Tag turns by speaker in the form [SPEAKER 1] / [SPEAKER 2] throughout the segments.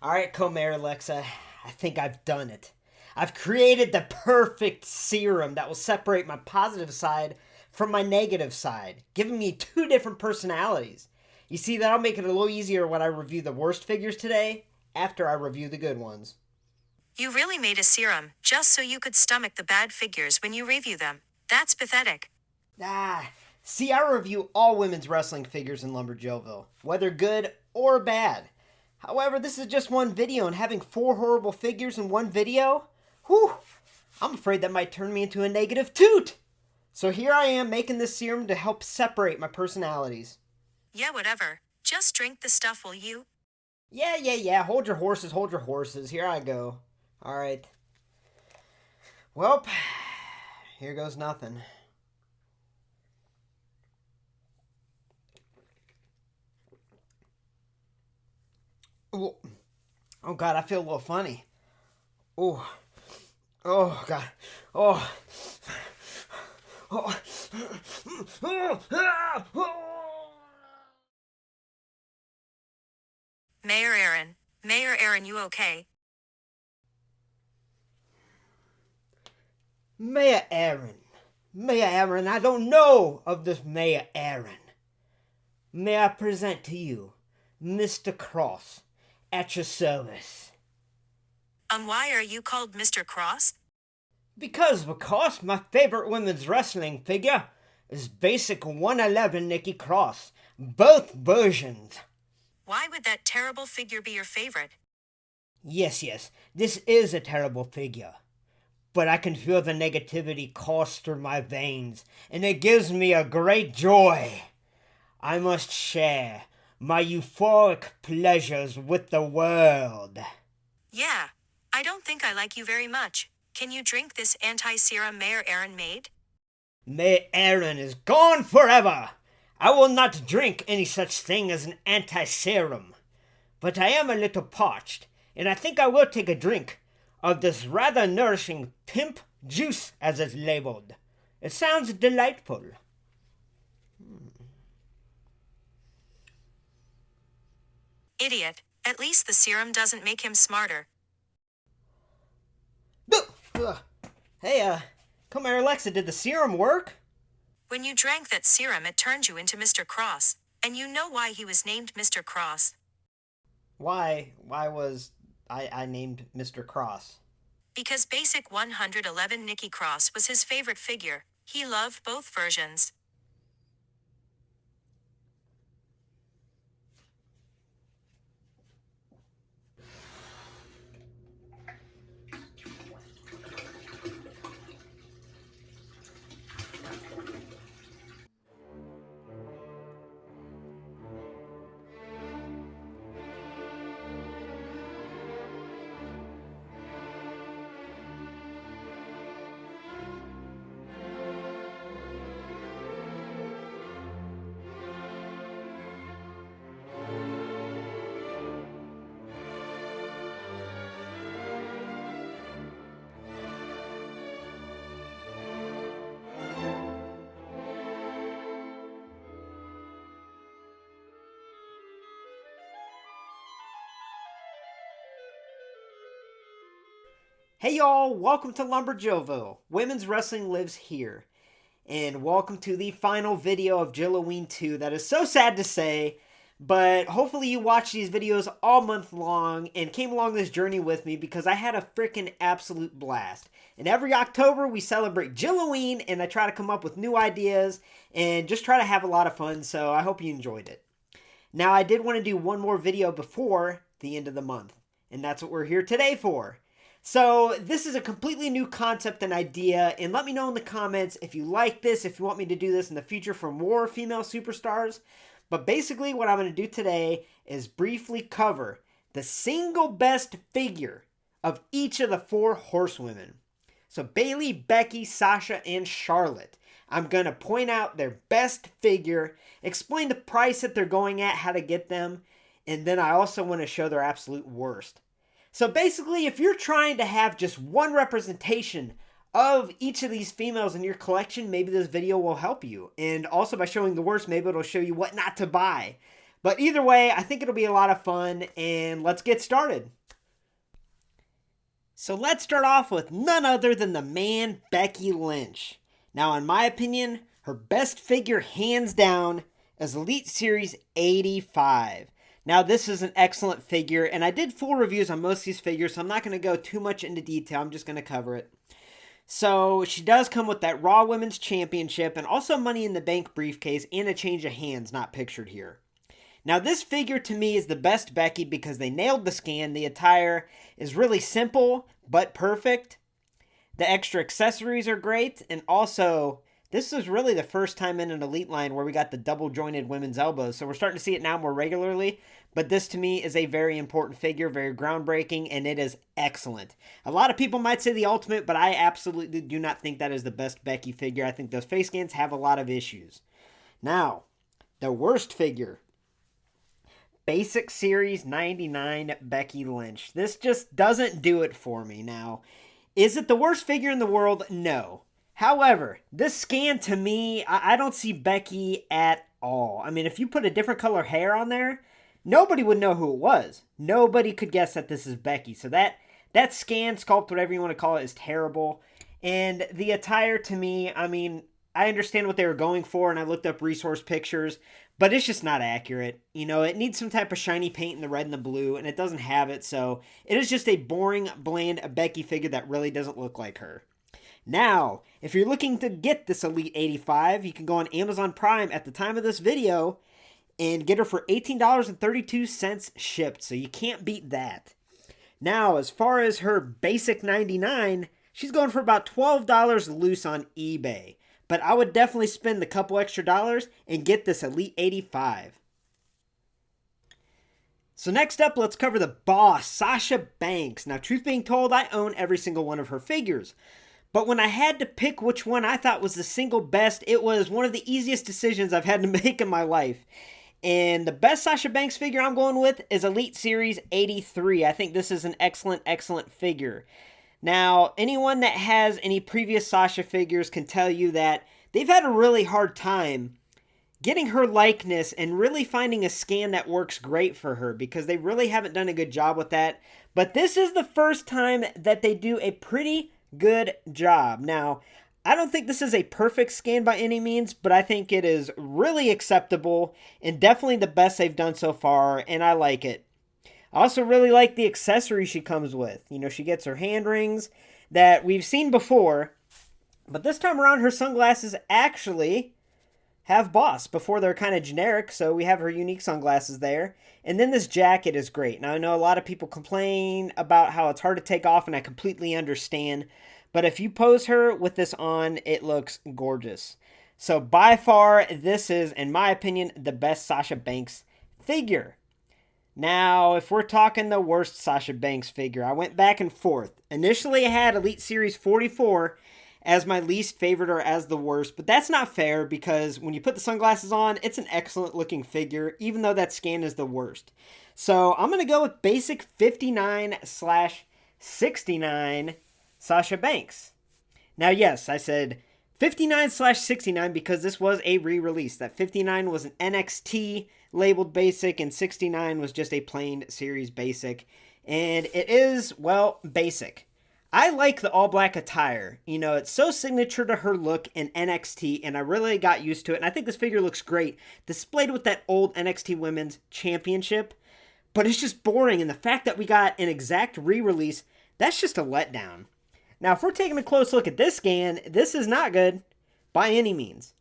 [SPEAKER 1] Alright, Comer Alexa, I think I've done it. I've created the perfect serum that will separate my positive side from my negative side, giving me two different personalities. You see, that'll make it a little easier when I review the worst figures today, after I review the good ones.
[SPEAKER 2] You really made a serum, just so you could stomach the bad figures when you review them. That's pathetic.
[SPEAKER 1] See, I review all women's wrestling figures in LumberJillville, whether good or bad. However, this is just one video, and having 4 horrible figures in one video? Whew! I'm afraid that might turn me into a negative toot! So here I am making this serum to help separate my personalities.
[SPEAKER 2] Yeah, whatever. Just drink the stuff, will you?
[SPEAKER 1] Yeah. Hold your horses. Here I go. Alright. Welp, here goes nothing. Oh God, I feel a little funny. Oh God. Oh.
[SPEAKER 2] Mayor Aaron, you okay?
[SPEAKER 1] Mayor Aaron, I don't know of this Mayor Aaron. May I present to you Mr. Cross at your service?
[SPEAKER 2] Why are you called Mr. Cross?
[SPEAKER 1] Because my favorite women's wrestling figure is Basic 111 Nikki Cross. Both versions.
[SPEAKER 2] Why would that terrible figure be your favorite?
[SPEAKER 1] Yes, this is a terrible figure. But I can feel the negativity course through my veins, and it gives me a great joy. I must share my euphoric pleasures with the world.
[SPEAKER 2] Yeah, I don't think I like you very much. Can you drink this anti-serum Mayor Aaron made?
[SPEAKER 1] Mayor Aaron is gone forever. I will not drink any such thing as an anti-serum. But I am a little parched, and I think I will take a drink of this rather nourishing pimp juice, as it's labeled. It sounds delightful.
[SPEAKER 2] Idiot. At least the serum doesn't make him smarter.
[SPEAKER 1] Hey, come here, Alexa, did the serum work?
[SPEAKER 2] When you drank that serum, it turned you into Mr. Cross. And you know why he was named Mr. Cross?
[SPEAKER 1] Why was I named Mr. Cross?
[SPEAKER 2] Because Basic 111 Nikki Cross was his favorite figure. He loved both versions.
[SPEAKER 1] Hey y'all, welcome to LumberJillville. Women's wrestling lives here. And welcome to the final video of Jill-O-Ween 2. That is so sad to say, but hopefully you watched these videos all month long and came along this journey with me because I had a freaking absolute blast. And every October we celebrate Jill-O-Ween and I try to come up with new ideas and just try to have a lot of fun, so I hope you enjoyed it. Now I did want to do one more video before the end of the month, and that's what we're here today for. So this is a completely new concept and idea, and let me know in the comments if you like this, if you want me to do this in the future for more female superstars. But basically what I'm going to do today is briefly cover the single best figure of each of the 4 horsewomen. So Bayley, Becky, Sasha, and Charlotte. I'm going to point out their best figure, explain the price that they're going at, how to get them, and then I also want to show their absolute worst. So basically, if you're trying to have just one representation of each of these females in your collection, maybe this video will help you. And also by showing the worst, maybe it'll show you what not to buy. But either way, I think it'll be a lot of fun, and let's get started. So let's start off with none other than the man, Becky Lynch. Now, in my opinion, her best figure hands down is Elite Series 85. Now, this is an excellent figure, and I did full reviews on most of these figures, so I'm not going to go too much into detail. I'm just going to cover it. So, she does come with that Raw Women's Championship, and also Money in the Bank briefcase, and a change of hands not pictured here. Now, this figure to me is the best Becky because they nailed the scan. The attire is really simple, but perfect. The extra accessories are great, and also, this is really the first time in an Elite line where we got the double jointed women's elbows, so we're starting to see it now more regularly, but this to me is a very important figure, very groundbreaking, and it is excellent. A lot of people might say the Ultimate, but I absolutely do not think that is the best Becky figure. I think those face scans have a lot of issues. Now, the worst figure. Basic Series 99 Becky Lynch. This just doesn't do it for me. Now, is it the worst figure in the world? No. However, this scan to me, I don't see Becky at all. I mean, if you put a different color hair on there, nobody would know who it was. Nobody could guess that this is Becky. So that scan, sculpt, whatever you want to call it, is terrible. And the attire to me, I mean, I understand what they were going for, and I looked up resource pictures, but it's just not accurate. You know, it needs some type of shiny paint in the red and the blue, and it doesn't have it, so it is just a boring, bland Becky figure that really doesn't look like her. Now, if you're looking to get this Elite 85, you can go on Amazon Prime at the time of this video and get her for $18.32 shipped, so you can't beat that. Now, as far as her basic 99, she's going for about $12 loose on eBay. But I would definitely spend the couple extra dollars and get this Elite 85. So next up, let's cover the boss, Sasha Banks. Now, truth being told, I own every single one of her figures. But when I had to pick which one I thought was the single best, it was one of the easiest decisions I've had to make in my life. And the best Sasha Banks figure I'm going with is Elite Series 83. I think this is an excellent, excellent figure. Now, anyone that has any previous Sasha figures can tell you that they've had a really hard time getting her likeness and really finding a scan that works great for her because they really haven't done a good job with that. But this is the first time that they do a pretty good job. Now, I don't think this is a perfect scan by any means, but I think it is really acceptable and definitely the best they've done so far, and I like it. I also really like the accessories she comes with. You know, she gets her hand rings that we've seen before, but this time around her sunglasses actually have Boss. Before they're kind of generic, so we have her unique sunglasses there. And then this jacket is great. Now, I know a lot of people complain about how it's hard to take off, and I completely understand. But if you pose her with this on, it looks gorgeous. So by far, this is, in my opinion, the best Sasha Banks figure. Now, if we're talking the worst Sasha Banks figure, I went back and forth. Initially, I had Elite Series 44 as my least favorite or as the worst, but that's not fair because when you put the sunglasses on, it's an excellent looking figure, even though that scan is the worst. So I'm going to go with basic 59/69 Sasha Banks. Now, yes, I said 59/69 because this was a re-release. That 59 was an NXT labeled basic, and 69 was just a plain series basic. And it is, well, basic. I like the all-black attire. You know, it's so signature to her look in NXT, and I really got used to it. And I think this figure looks great, displayed with that old NXT Women's Championship. But it's just boring, and the fact that we got an exact re-release, that's just a letdown. Now, if we're taking a close look at this scan, this is not good by any means.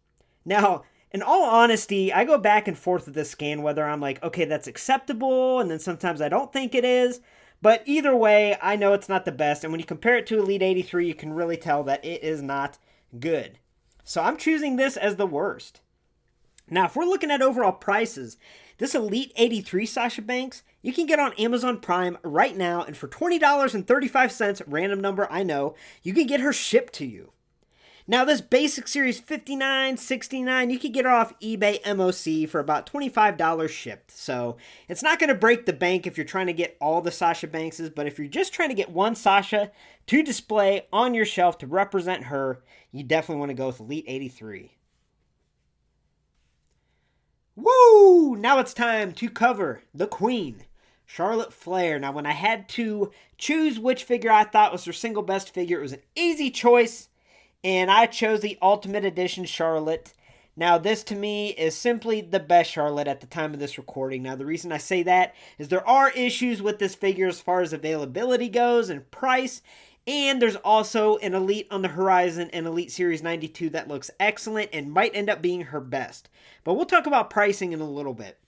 [SPEAKER 1] Now, in all honesty, I go back and forth with this scan, whether I'm like, okay, that's acceptable, and then sometimes I don't think it is. But either way, I know it's not the best, and when you compare it to Elite 83, you can really tell that it is not good. So I'm choosing this as the worst. Now, if we're looking at overall prices, this Elite 83 Sasha Banks, you can get on Amazon Prime right now, and for $20.35, random number, I know, you can get her shipped to you. Now, this basic series 59/69, you can get her off eBay MOC for about $25 shipped. So it's not going to break the bank if you're trying to get all the Sasha Bankses, but if you're just trying to get one Sasha to display on your shelf to represent her, you definitely want to go with Elite 83. Woo! Now it's time to cover the Queen, Charlotte Flair. Now, when I had to choose which figure I thought was her single best figure, it was an easy choice, and I chose the Ultimate Edition Charlotte. Now, this to me is simply the best Charlotte at the time of this recording. Now, the reason I say that is there are issues with this figure as far as availability goes and price, and there's also an Elite on the horizon, an Elite Series 92 that looks excellent and might end up being her best. But we'll talk about pricing in a little bit.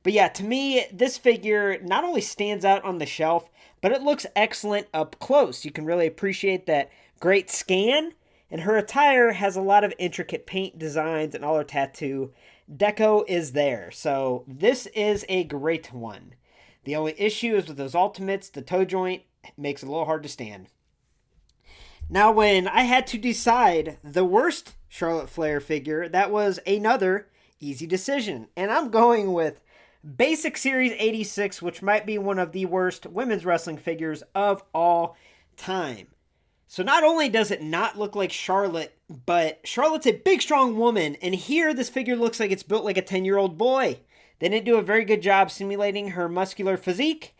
[SPEAKER 1] But yeah, to me, this figure not only stands out on the shelf, but it looks excellent up close. You can really appreciate that great scan, and her attire has a lot of intricate paint designs and all her tattoo deco is there. So this is a great one. The only issue is with those ultimates, the toe joint makes it a little hard to stand. Now, when I had to decide the worst Charlotte Flair figure, that was another easy decision. And I'm going with Basic Series 86, which might be one of the worst women's wrestling figures of all time. So not only does it not look like Charlotte, but Charlotte's a big, strong woman. And here, this figure looks like it's built like a 10-year-old boy. They didn't do a very good job simulating her muscular physique.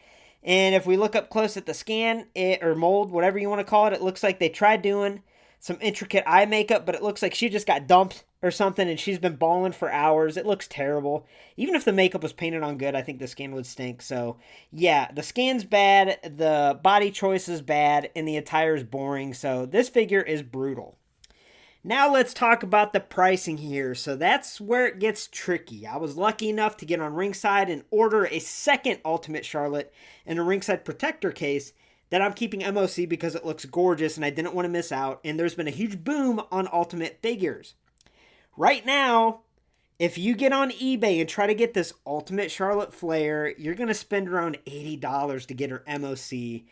[SPEAKER 1] And if we look up close at the scan, or mold, whatever you want to call it, it looks like they tried doing some intricate eye makeup, but it looks like she just got dumped or something and she's been balling for hours. It looks terrible. Even if the makeup was painted on good, I think the scan would stink. So, yeah, the scan's bad, the body choice is bad, and the attire is boring. So, this figure is brutal. Now let's talk about the pricing here. So that's where it gets tricky. I was lucky enough to get on Ringside and order a second Ultimate Charlotte in a Ringside Protector case that I'm keeping MOC because it looks gorgeous and I didn't want to miss out. And there's been a huge boom on Ultimate figures. Right now, if you get on eBay and try to get this Ultimate Charlotte Flair, you're going to spend around $80 to get her MOC.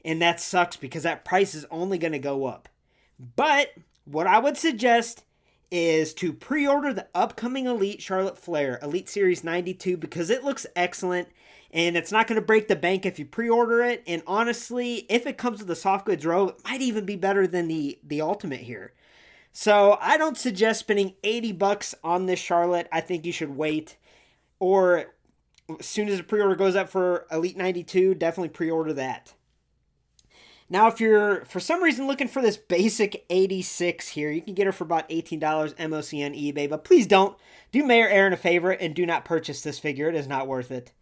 [SPEAKER 1] And that sucks because that price is only going to go up. But what I would suggest is to pre-order the upcoming Elite Charlotte Flair, Elite Series 92, because it looks excellent, and it's not going to break the bank if you pre-order it, and honestly, if it comes with a soft goods robe, it might even be better than the Ultimate here. So I don't suggest spending $80 on this Charlotte. I think you should wait, or as soon as the pre-order goes up for Elite 92, definitely pre-order that. Now, if you're, for some reason, looking for this basic 86 here, you can get her for about $18 MOC on eBay, but please don't. Do Mayor Aaron a favor and do not purchase this figure. It is not worth it.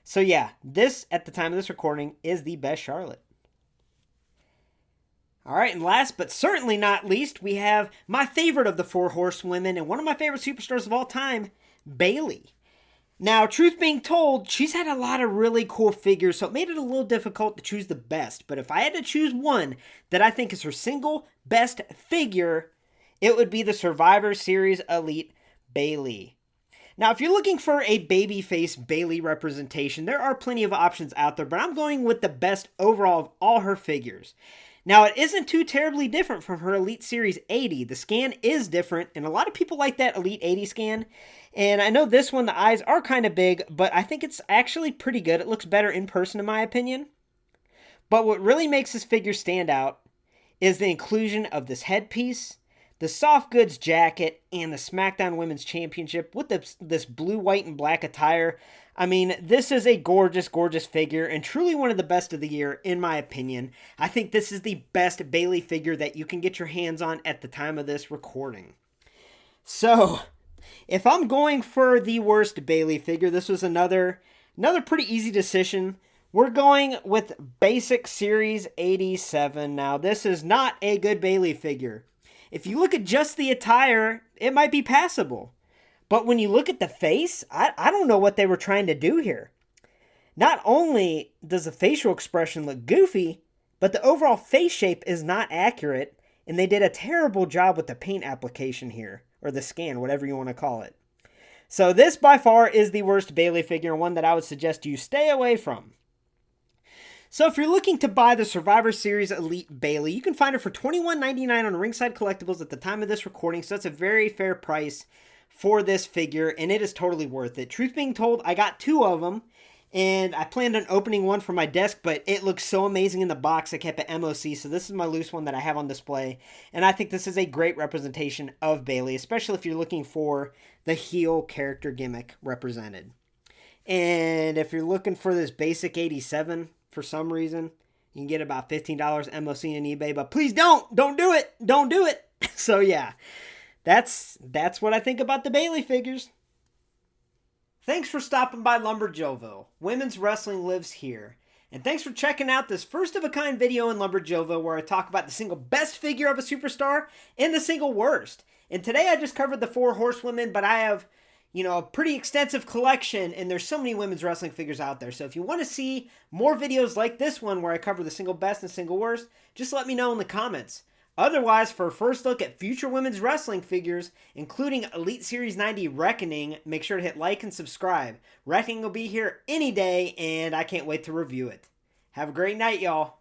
[SPEAKER 1] So yeah, this, at the time of this recording, is the best Charlotte. All right, and last but certainly not least, we have my favorite of the four horsewomen and one of my favorite superstars of all time, Bayley. Now, truth being told, she's had a lot of really cool figures, so it made it a little difficult to choose the best. But if I had to choose one that I think is her single best figure, it would be the Survivor Series Elite Bayley. Now, if you're looking for a babyface Bayley representation, there are plenty of options out there, but I'm going with the best overall of all her figures. Now, it isn't too terribly different from her Elite Series 80. The scan is different, and a lot of people like that Elite 80 scan. And I know this one, the eyes are kind of big, but I think it's actually pretty good. It looks better in person, in my opinion. But what really makes this figure stand out is the inclusion of this headpiece, the soft goods jacket, and the SmackDown Women's Championship with this blue, white, and black attire. I mean, this is a gorgeous, gorgeous figure and truly one of the best of the year, in my opinion. I think this is the best Bayley figure that you can get your hands on at the time of this recording. So, if I'm going for the worst Bayley figure, this was another pretty easy decision. We're going with Basic Series 87. Now, this is not a good Bayley figure. If you look at just the attire, it might be passable. But when you look at the face, I don't know what they were trying to do here. Not only does the facial expression look goofy, but the overall face shape is not accurate, and they did a terrible job with the paint application here, or the scan, whatever you want to call it. So this by far is the worst Bayley figure, one that I would suggest you stay away from. So if you're looking to buy the Survivor Series Elite Bayley, you can find her for $21.99 on Ringside Collectibles at the time of this recording, so that's a very fair price for this figure, and it is totally worth it. Truth being told, I got two of them, And I planned on opening one from my desk, but it looks so amazing in the box, I kept it MOC. So this is my loose one that I have on display. And I think this is a great representation of Bayley, especially if you're looking for the heel character gimmick represented. And if you're looking for this basic 87 for some reason, you can get about $15 MOC on eBay. But please don't do it. Don't do it. So yeah, that's what I think about the Bayley figures. Thanks for stopping by LumberJillville. Women's wrestling lives here. And thanks for checking out this first-of-a-kind video in LumberJillville where I talk about the single best figure of a superstar and the single worst. And today I just covered the 4 horsewomen, but I have, a pretty extensive collection, and there's so many women's wrestling figures out there. So if you want to see more videos like this one where I cover the single best and single worst, just let me know in the comments. Otherwise, for a first look at future women's wrestling figures, including Elite Series 90 Reckoning, make sure to hit like and subscribe. Reckoning will be here any day, and I can't wait to review it. Have a great night, y'all.